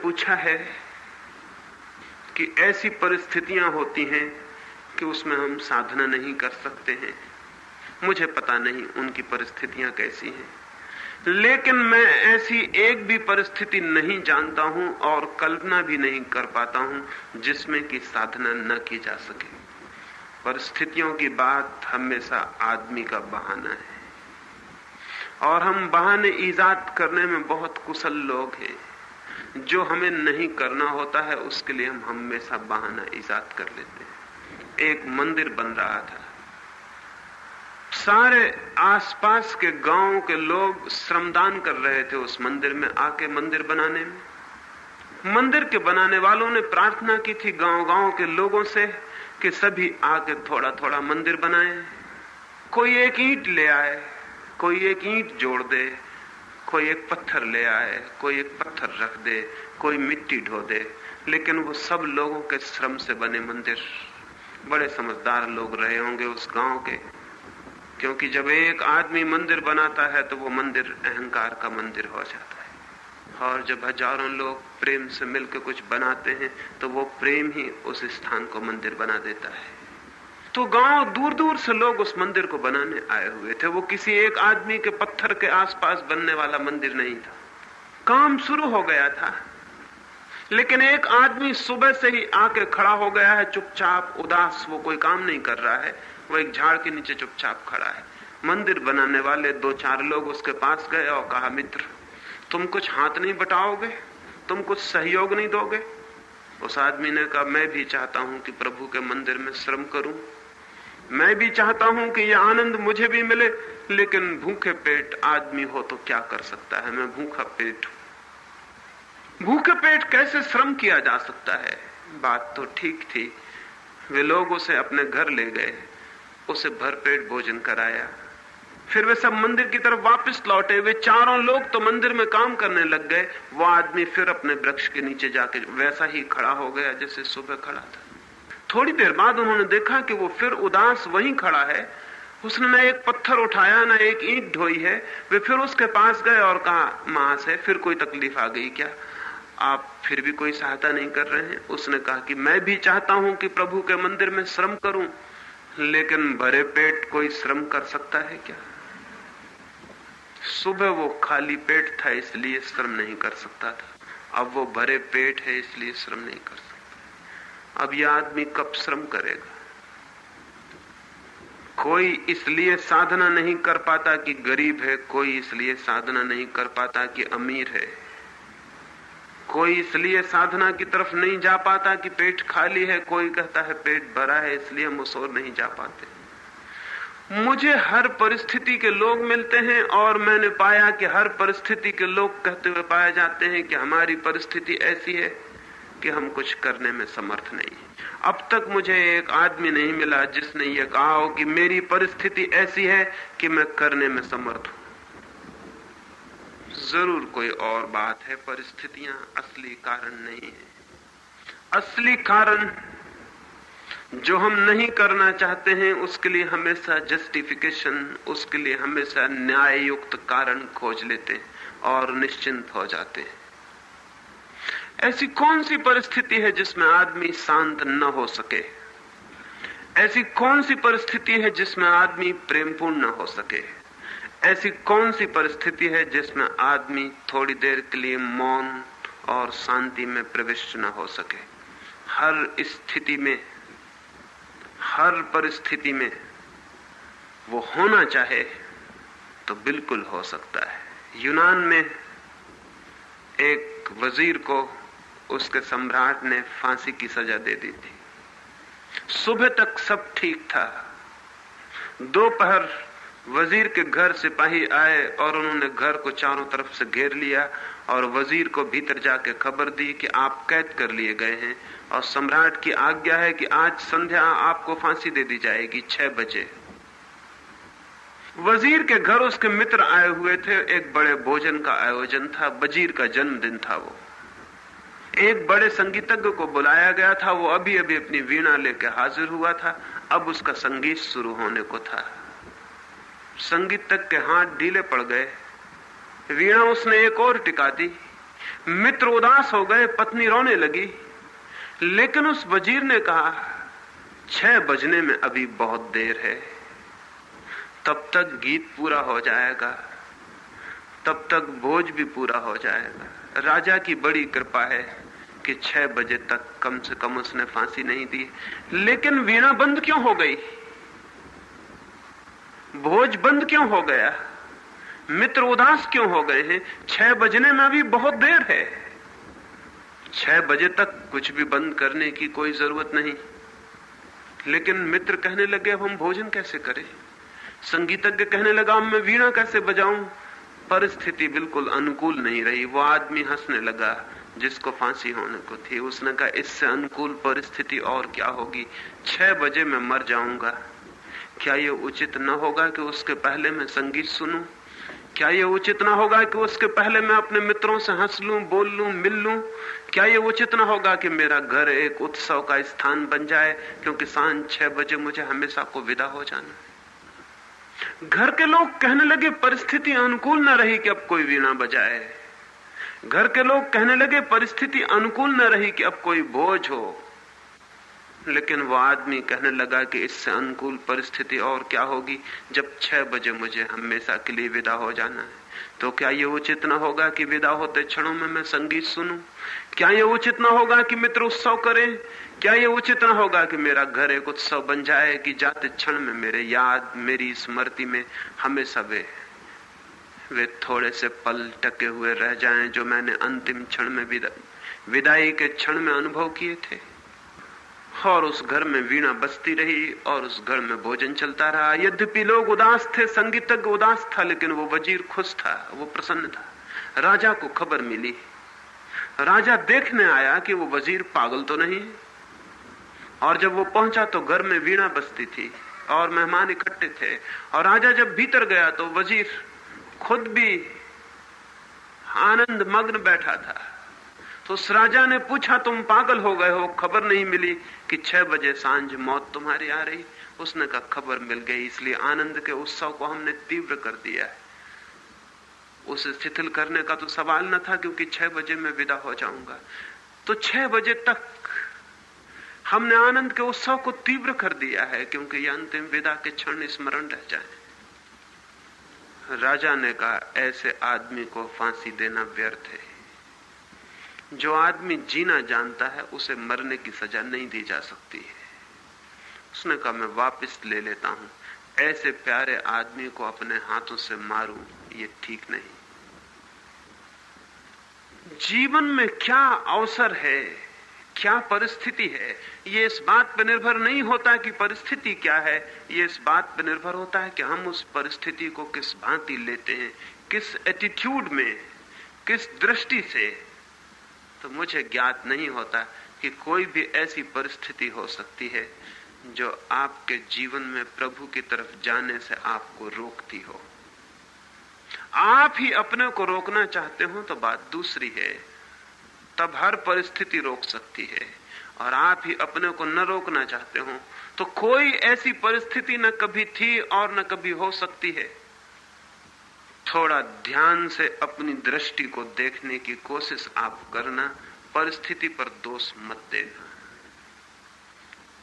पूछा है कि ऐसी परिस्थितियां होती हैं कि उसमें हम साधना नहीं कर सकते हैं। मुझे पता नहीं उनकी परिस्थितियां कैसी हैं, लेकिन मैं ऐसी एक भी परिस्थिति नहीं जानता हूं और कल्पना भी नहीं कर पाता हूं जिसमें कि साधना न की जा सके। परिस्थितियों की बात हमेशा आदमी का बहाना है, और हम बहाने ईजाद करने में बहुत कुशल लोग हैं। जो हमें नहीं करना होता है उसके लिए हम हमेशा बहाना ईजाद कर लेते हैं। एक मंदिर बन रहा था, सारे आसपास के गांव के लोग श्रमदान कर रहे थे उस मंदिर में आके मंदिर बनाने में। मंदिर के बनाने वालों ने प्रार्थना की थी गांव-गांव के लोगों से कि सभी आके थोड़ा थोड़ा मंदिर बनाएं। कोई एक ईंट ले आए, कोई एक ईंट जोड़ दे, कोई एक पत्थर ले आए, कोई एक पत्थर रख दे, कोई मिट्टी ढो दे, लेकिन वो सब लोगों के श्रम से बने मंदिर। बड़े समझदार लोग रहे होंगे उस गांव के, क्योंकि जब एक आदमी मंदिर बनाता है तो वो मंदिर अहंकार का मंदिर हो जाता है, और जब हजारों लोग प्रेम से मिलकर कुछ बनाते हैं तो वो प्रेम ही उस स्थान को मंदिर बना देता है। तो गांव दूर दूर से लोग उस मंदिर को बनाने आए हुए थे। वो किसी एक आदमी के पत्थर के आसपास बनने वाला मंदिर नहीं था। काम शुरू हो गया था, लेकिन एक आदमी सुबह से ही आके खड़ा हो गया है, चुपचाप उदास। वो कोई काम नहीं कर रहा है, वो एक झाड़ के नीचे चुपचाप खड़ा है। मंदिर बनाने वाले 2-4 लोग उसके पास गए और कहा, मित्र, तुम कुछ हाथ नहीं बटाओगे? तुम कुछ सहयोग नहीं दोगे? उस आदमी ने कहा, मैं भी चाहता हूं कि प्रभु के मंदिर में श्रम करूं, मैं भी चाहता हूं कि यह आनंद मुझे भी मिले, लेकिन भूखे पेट आदमी हो तो क्या कर सकता है? मैं भूखा पेट हूं। भूखे पेट कैसे श्रम किया जा सकता है? बात तो ठीक थी। वे लोग उसे अपने घर ले गए, उसे भरपेट भोजन कराया, फिर वे सब मंदिर की तरफ वापस लौटे। वे चारों लोग तो मंदिर में काम करने लग गए। वो आदमी फिर अपने वृक्ष के नीचे जाके वैसा ही खड़ा हो गया जैसे सुबह खड़ा था। थोड़ी देर बाद उन्होंने देखा कि वो फिर उदास वहीं खड़ा है। उसने न एक पत्थर उठाया, न एक ईंट ढोई है। वे फिर उसके पास गए और कहा, महाशय, फिर कोई तकलीफ आ गई क्या? आप फिर भी कोई सहायता नहीं कर रहे हैं? उसने कहा कि मैं भी चाहता हूं कि प्रभु के मंदिर में श्रम करूं, लेकिन भरे पेट कोई श्रम कर सकता है क्या? सुबह वो खाली पेट था इसलिए श्रम नहीं कर सकता था, अब वो भरे पेट है इसलिए श्रम नहीं कर सकता। अब यह आदमी कब श्रम करेगा? कोई इसलिए साधना नहीं कर पाता कि गरीब है, कोई इसलिए साधना नहीं कर पाता कि अमीर है, कोई इसलिए साधना की तरफ नहीं जा पाता कि पेट खाली है, कोई कहता है पेट भरा है इसलिए हम उस ओर नहीं जा पाते। मुझे हर परिस्थिति के लोग मिलते हैं और मैंने पाया कि हर परिस्थिति के लोग कहते हुए पाए जाते हैं कि हमारी परिस्थिति ऐसी है कि हम कुछ करने में समर्थ नहीं है। अब तक मुझे एक आदमी नहीं मिला जिसने ये कहा हो कि मेरी परिस्थिति ऐसी है कि मैं करने में समर्थ हूं। जरूर कोई और बात है, परिस्थितियां असली कारण नहीं है। असली कारण जो हम नहीं करना चाहते हैं उसके लिए हमेशा जस्टिफिकेशन, उसके लिए हमेशा न्याय युक्त कारण खोज लेते हैं और निश्चिंत हो जाते हैं। ऐसी कौन सी परिस्थिति है जिसमें आदमी शांत न हो सके? ऐसी कौन सी परिस्थिति है जिसमें आदमी प्रेमपूर्ण न हो सके? ऐसी कौन सी परिस्थिति है जिसमें आदमी थोड़ी देर के लिए मौन और शांति में प्रविष्ट न हो सके? हर स्थिति में, हर परिस्थिति में वो होना चाहे तो बिल्कुल हो सकता है। यूनान में एक वजीर को उसके सम्राट ने फांसी की सजा दे दी थी। सुबह तक सब ठीक था। दोपहर वजीर के घर सिपाही आए और उन्होंने घर को चारों तरफ से घेर लिया और वजीर को भीतर जाके खबर दी कि आप कैद कर लिए गए हैं और सम्राट की आज्ञा है कि आज संध्या आपको फांसी दे दी जाएगी 6 बजे। वजीर के घर उसके मित्र आए हुए थे। एक बड़े भोजन का आयोजन था, वजीर का जन्मदिन था। वो एक बड़े संगीतज्ञ को बुलाया गया था। वो अभी अभी अपनी वीणा लेकर हाजिर हुआ था। अब उसका संगीत शुरू होने को था। संगीतज्ञ के हाथ ढीले पड़ गए। वीणा उसने एक और टिका दी। मित्र उदास हो गए, पत्नी रोने लगी, लेकिन उस वजीर ने कहा 6 बजने में अभी बहुत देर है, तब तक गीत पूरा हो जाएगा, तब तक भोज भी पूरा हो जाएगा। राजा की बड़ी कृपा है कि 6 बजे तक कम से कम उसने फांसी नहीं दी। लेकिन वीणा बंद क्यों हो गई? भोज बंद क्यों हो गया? मित्र उदास क्यों हो गए हैं? 6 बजने में अभी बहुत देर है। 6 बजे तक कुछ भी बंद करने की कोई जरूरत नहीं। लेकिन मित्र कहने लगे अब हम भोजन कैसे करें? संगीतज्ञ कहने लगा अब मैं वीणा कैसे बजाऊं? परिस्थिति बिल्कुल अनुकूल नहीं रही। वो आदमी हंसने लगा जिसको फांसी होने को थी। उसने कहा इससे अनुकूल परिस्थिति और क्या होगी? 6 बजे मैं मर जाऊंगा। क्या ये उचित न होगा कि उसके पहले मैं संगीत सुनूं? क्या ये उचित ना होगा कि उसके पहले मैं अपने मित्रों से हंस लूं, बोल लूं, मिल लूं? क्या ये उचित ना होगा कि मेरा घर एक उत्सव का स्थान बन जाए, क्योंकि सांझ 6 बजे मुझे हमेशा को विदा हो जाना? घर के लोग कहने लगे परिस्थिति अनुकूल न रही कि अब कोई वीणा बजाए। घर के लोग कहने लगे परिस्थिति अनुकूल न रही कि अब कोई भोज हो। लेकिन वो आदमी कहने लगा कि इससे अनुकूल परिस्थिति और क्या होगी जब 6 बजे मुझे हमेशा के लिए विदा हो जाना है। तो क्या ये उचित न होगा कि विदा होते क्षणों में मैं संगीत सुनूं? क्या ये उचित न होगा कि मित्र उत्सव करें? क्या ये उचित न होगा कि मेरा घर एक उत्सव बन जाए कि जाते क्षण में मेरे याद, मेरी स्मृति में हमेशा वे थोड़े से पल टके हुए रह जाएं जो मैंने अंतिम क्षण में विदाई के क्षण में अनुभव किए थे। और उस घर में वीणा बजती रही और उस घर में भोजन चलता रहा। यद्यपि लोग उदास थे, संगीतज्ञ उदास था, लेकिन वो वजीर खुश था, वो प्रसन्न था। राजा को खबर मिली। राजा देखने आया कि वो वजीर पागल तो नहीं। और जब वो पहुंचा तो घर में वीणा बजती थी और मेहमान इकट्ठे थे। और राजा जब भीतर गया तो वजीर खुद भी आनंद मग्न बैठा था। तो उस राजा ने पूछा तुम पागल हो गए हो? खबर नहीं मिली कि 6 बजे सांझ मौत तुम्हारी आ रही? उसने कहा खबर मिल गई, इसलिए आनंद के उत्सव को हमने तीव्र कर दिया है। उसे शिथिल करने का तो सवाल न था, क्योंकि 6 बजे मैं विदा हो जाऊंगा। तो 6 बजे तक हमने आनंद के उत्सव को तीव्र कर दिया है, क्योंकि यह अंतिम विदा के क्षण स्मरण रह जाए। राजा ने कहा ऐसे आदमी को फांसी देना व्यर्थ है। जो आदमी जीना जानता है उसे मरने की सजा नहीं दी जा सकती है। उसने कहा मैं वापस ले लेता हूं। ऐसे प्यारे आदमी को अपने हाथों से मारूं ये ठीक नहीं। जीवन में क्या अवसर है, क्या परिस्थिति है, ये इस बात पर निर्भर नहीं होता कि परिस्थिति क्या है। ये इस बात पर निर्भर होता है कि हम उस परिस्थिति को किस भांति लेते हैं, किस एटीट्यूड में, किस दृष्टि से। तो मुझे ज्ञात नहीं होता कि कोई भी ऐसी परिस्थिति हो सकती है जो आपके जीवन में प्रभु की तरफ जाने से आपको रोकती हो। आप ही अपने को रोकना चाहते हो तो बात दूसरी है, तब हर परिस्थिति रोक सकती है। और आप ही अपने को न रोकना चाहते हो तो कोई ऐसी परिस्थिति न कभी थी और न कभी हो सकती है। थोड़ा ध्यान से अपनी दृष्टि को देखने की कोशिश आप करना, परिस्थिति पर दोष मत देना।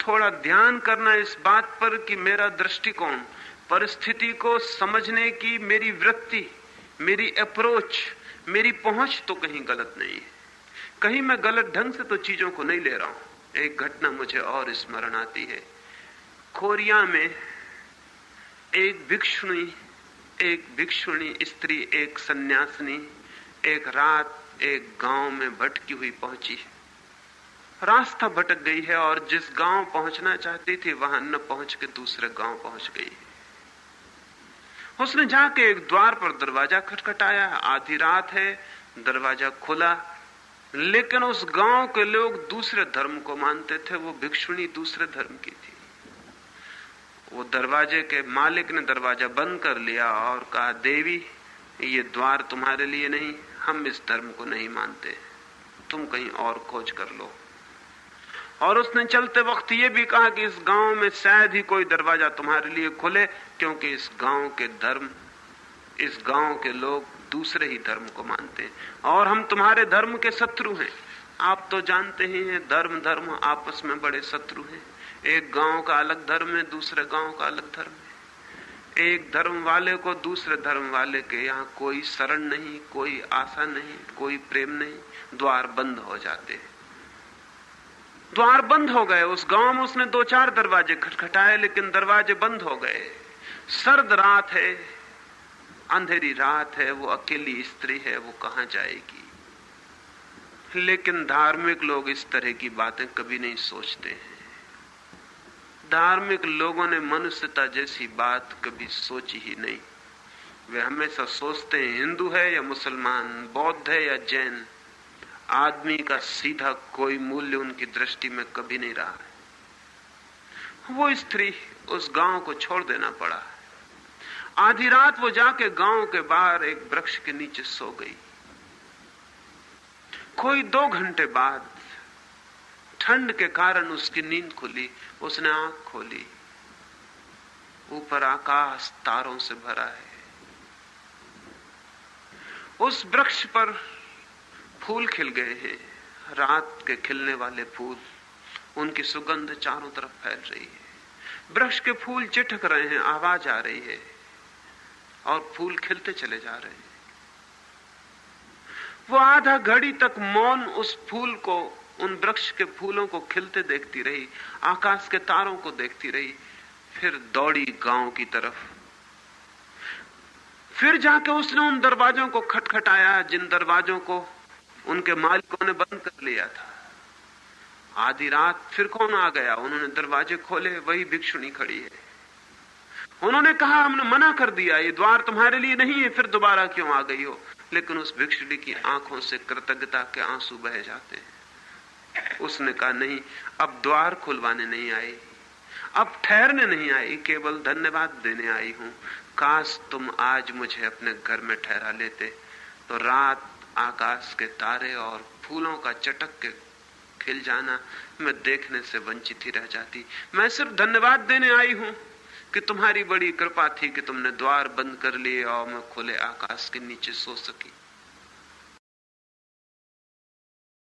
थोड़ा ध्यान करना इस बात पर कि मेरा दृष्टिकोण, परिस्थिति को समझने की मेरी वृत्ति, मेरी अप्रोच, मेरी पहुंच तो कहीं गलत नहीं है। कहीं मैं गलत ढंग से तो चीजों को नहीं ले रहा हूं। एक घटना मुझे और स्मरण आती है। कोरिया में एक भिक्षुणी स्त्री, एक सन्यासिनी एक रात एक गांव में भटकी हुई पहुंची। रास्ता भटक गई है और जिस गांव पहुंचना चाहती थी वहां न पहुंच के दूसरे गांव पहुंच गई। उसने जाके एक द्वार पर दरवाजा खटखटाया। आधी रात है, दरवाजा खुला, लेकिन उस गांव के लोग दूसरे धर्म को मानते थे। वो भिक्षुणी दूसरे धर्म की थी। वो दरवाजे के मालिक ने दरवाजा बंद कर लिया और कहा देवी ये द्वार तुम्हारे लिए नहीं, हम इस धर्म को नहीं मानते, तुम कहीं और खोज कर लो। और उसने चलते वक्त ये भी कहा कि इस गांव में शायद ही कोई दरवाजा तुम्हारे लिए खुले, क्योंकि इस गांव के लोग दूसरे ही धर्म को मानते हैं और हम तुम्हारे धर्म के शत्रु हैं। आप तो जानते ही हैं धर्म आपस में बड़े शत्रु हैं। एक गांव का अलग धर्म है, दूसरे गांव का अलग धर्म है। एक धर्म वाले को दूसरे धर्म वाले के यहाँ कोई शरण नहीं, कोई आशा नहीं, कोई प्रेम नहीं। द्वार बंद हो जाते हैं। द्वार बंद हो गए। उस गांव में उसने 2-4 दरवाजे खटखटाए, लेकिन दरवाजे बंद हो गए। सर्द रात है, अंधेरी रात है, वो अकेली स्त्री है, वो कहां जाएगी। लेकिन धार्मिक लोग इस तरह की बातें कभी नहीं सोचते हैं। धार्मिक लोगों ने मनुष्यता जैसी बात कभी सोची ही नहीं। वे हमेशा सोचते हैं हिंदू है या मुसलमान, बौद्ध है या जैन, आदमी का सीधा कोई मूल्य उनकी दृष्टि में कभी नहीं रहा है। वो स्त्री उस गांव को छोड़ देना पड़ा। आधी रात वो जाके गांव के बाहर एक वृक्ष के नीचे सो गई। कोई 2 घंटे बाद ठंड के कारण उसकी नींद खुली। उसने आंख खोली, ऊपर आकाश तारों से भरा है। उस वृक्ष पर फूल खिल गए हैं, रात के खिलने वाले फूल। उनकी सुगंध चारों तरफ फैल रही है। वृक्ष के फूल चिटक रहे हैं, आवाज आ रही है और फूल खिलते चले जा रहे हैं। वो आधा घड़ी तक मौन उस फूल को, उन वृक्ष के फूलों को खिलते देखती रही, आकाश के तारों को देखती रही। फिर दौड़ी गांव की तरफ। फिर जाके उसने उन दरवाजों को खटखटाया जिन दरवाजों को उनके मालिकों ने बंद कर लिया था। आधी रात फिर कौन आ गया? उन्होंने दरवाजे खोले, वही भिक्षुणी खड़ी है। उन्होंने कहा हमने मना कर दिया, ये द्वार तुम्हारे लिए नहीं है, फिर दोबारा क्यों आ गई हो? लेकिन उस भिक्षुणी की आंखों से कृतज्ञता के आंसू बह जाते हैं। उसने कहा नहीं, अब द्वार खुलवाने नहीं आई, अब ठहरने नहीं आई, केवल धन्यवाद देने आई हूं। काश तुम आज मुझे अपने घर में ठहरा लेते, तो रात, आकाश के तारे और फूलों का चटक के खिल जाना मैं देखने से वंचित ही रह जाती। मैं सिर्फ धन्यवाद देने आई हूं कि तुम्हारी बड़ी कृपा थी कि तुमने द्वार बंद कर लिए और मैं खुले आकाश के नीचे सो सकी।